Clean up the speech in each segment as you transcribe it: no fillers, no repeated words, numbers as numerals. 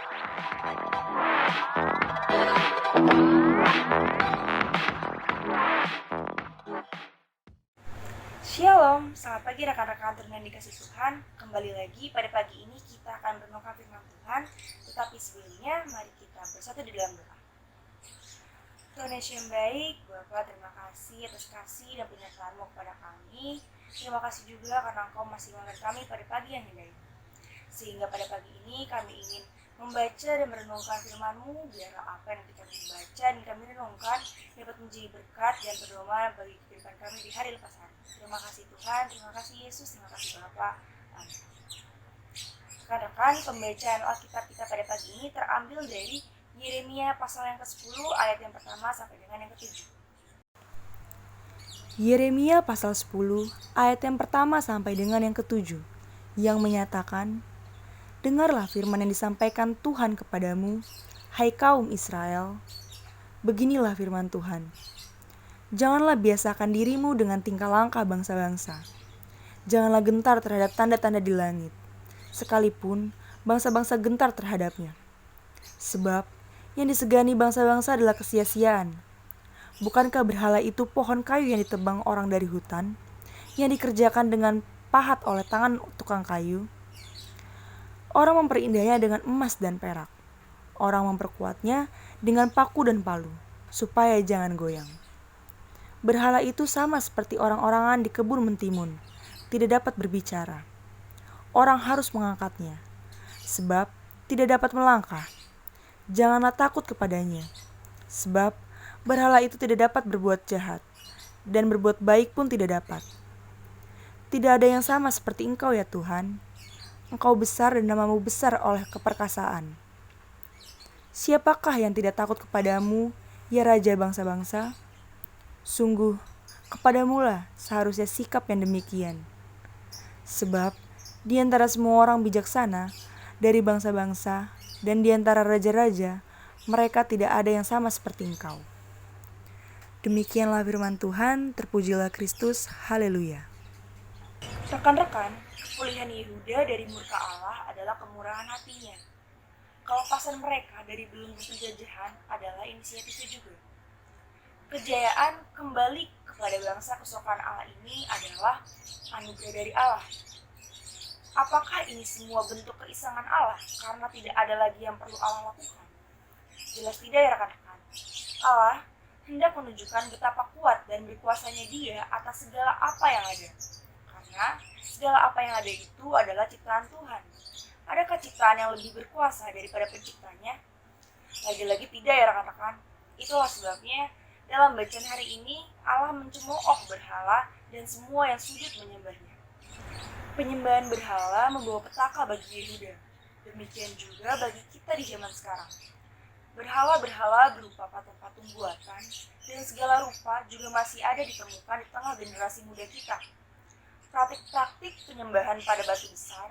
Shalom, selamat pagi rekan-rekan Tuhan yang dikasih Tuhan. Kembali lagi pada pagi ini kita akan merenungkan firman Tuhan. Tetapi sebelumnya mari kita bersatu di dalam doa. Tuhan Yesus yang baik, Bapa, terima kasih atas kasih dan penyertaan-Mu kepada kami. Terima kasih juga karena Engkau masih mengenal kami pada pagi yang indah ini. Sehingga pada pagi ini kami ingin membaca dan merenungkan firman-Mu, biarlah apa yang kita membaca dan kami renungkan dapat menjadi berkat dan pedoman bagi kehidupan kami di hari lepas hari. Terima kasih Tuhan, terima kasih Yesus, terima kasih Bapa. Amin. Rekan-rekan, pembacaan Alkitab kita pada pagi ini terambil dari Yeremia pasal yang ke-10 ayat yang pertama sampai dengan yang ke-7. Yeremia pasal 10 ayat yang pertama sampai dengan yang ke-7 yang menyatakan, "Dengarlah firman yang disampaikan Tuhan kepadamu, hai kaum Israel. Beginilah firman Tuhan. Janganlah biasakan dirimu dengan tingkah langkah bangsa-bangsa. Janganlah gentar terhadap tanda-tanda di langit, sekalipun bangsa-bangsa gentar terhadapnya. Sebab yang disegani bangsa-bangsa adalah kesia-siaan. Bukankah berhala itu pohon kayu yang ditebang orang dari hutan, yang dikerjakan dengan pahat oleh tangan tukang kayu? Orang memperindahnya dengan emas dan perak. Orang memperkuatnya dengan paku dan palu, supaya jangan goyang. Berhala itu sama seperti orang-orangan di kebun mentimun, tidak dapat berbicara. Orang harus mengangkatnya, sebab tidak dapat melangkah. Janganlah takut kepadanya, sebab berhala itu tidak dapat berbuat jahat, dan berbuat baik pun tidak dapat. Tidak ada yang sama seperti Engkau ya Tuhan. Engkau besar dan namamu besar oleh keperkasaan. Siapakah yang tidak takut kepadamu, ya Raja bangsa-bangsa? Sungguh, kepadamulah seharusnya sikap yang demikian. Sebab di antara semua orang bijaksana, dari bangsa-bangsa, dan di antara raja-raja, mereka tidak ada yang sama seperti Engkau." Demikianlah firman Tuhan, terpujilah Kristus, haleluya. Rekan-rekan, kepulihan Yehuda dari murka Allah adalah kemurahan hatinya. Kelepasan mereka dari belenggu penjajahan adalah inisiatifnya juga. Kejayaan kembali kepada bangsa kesukaan Allah ini adalah anugerah dari Allah. Apakah ini semua bentuk keisangan Allah karena tidak ada lagi yang perlu Allah lakukan? Jelas tidak ya rekan-rekan. Allah hendak menunjukkan betapa kuat dan berkuasanya Dia atas segala apa yang ada. Karena segala apa yang ada itu adalah ciptaan Tuhan. Adakah ciptaan yang lebih berkuasa daripada penciptanya? Lagi-lagi tidak ya rekan-rekan. Itulah sebabnya dalam bacaan hari ini Allah mencemooh berhala dan semua yang sujud menyembahnya. Penyembahan berhala membawa petaka bagi Yehuda. Demikian juga bagi kita di zaman sekarang. Berhala-berhala berupa patung-patung buatan dan segala rupa juga masih ada ditemukan di tengah generasi muda kita. Praktik-praktik penyembahan pada batu besar,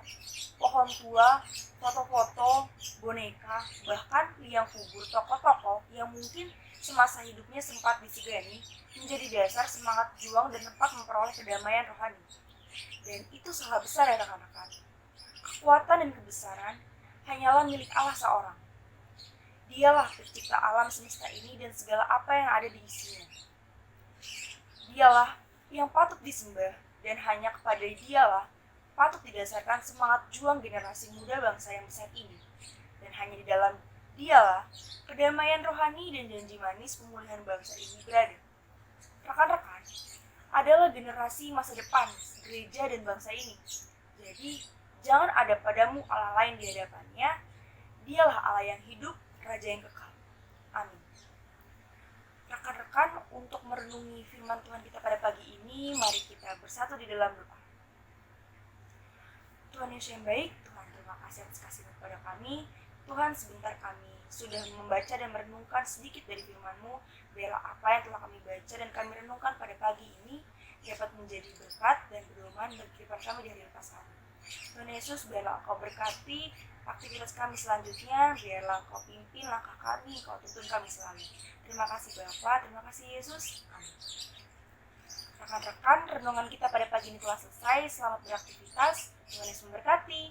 pohon tua, foto-foto, boneka, bahkan liang kubur tokoh-tokoh yang mungkin semasa hidupnya sempat disegani menjadi dasar semangat juang dan tempat memperoleh kedamaian rohani. Dan itu salah besar ya rekan-rekan. Kekuatan dan kebesaran hanyalah milik Allah seorang. Dialah pencipta alam semesta ini dan segala apa yang ada di isinya. Dialah yang patut disembah dan hanya kepada Dialah patut didasarkan semangat juang generasi muda bangsa yang besar ini. Dan hanya di dalam Dialah kedamaian rohani dan janji manis pemulihan bangsa ini berada. Rekan-rekan, adalah generasi masa depan gereja dan bangsa ini. Jadi, jangan ada padamu Allah lain di hadapannya. Dialah Allah yang hidup, Raja yang kekal. Amin. Rekan-rekan, untuk merenungi firman Tuhan kita pada pagi ini, mari kita bersatu di dalam doa. Tuhan Yesus yang baik, Tuhan terima kasih atas kasih-Mu kepada kami. Tuhan, sebentar kami sudah membaca dan merenungkan sedikit dari firman-Mu. Biarlah apa yang telah kami baca dan kami renungkan pada pagi ini dapat menjadi berkat dan pedoman bagi kehidupan kami di hari lepas hari. Tuhan Yesus, biarlah Engkau berkati aktivitas kami selanjutnya, biarlah Engkau pimpin langkah kami, Engkau tuntun kami selalu. Terima kasih Bapa, terima kasih Yesus. Amin. Rekan-rekan, renungan kita pada pagi ini telah selesai. Selamat beraktivitas. Tuhan Yesus memberkati.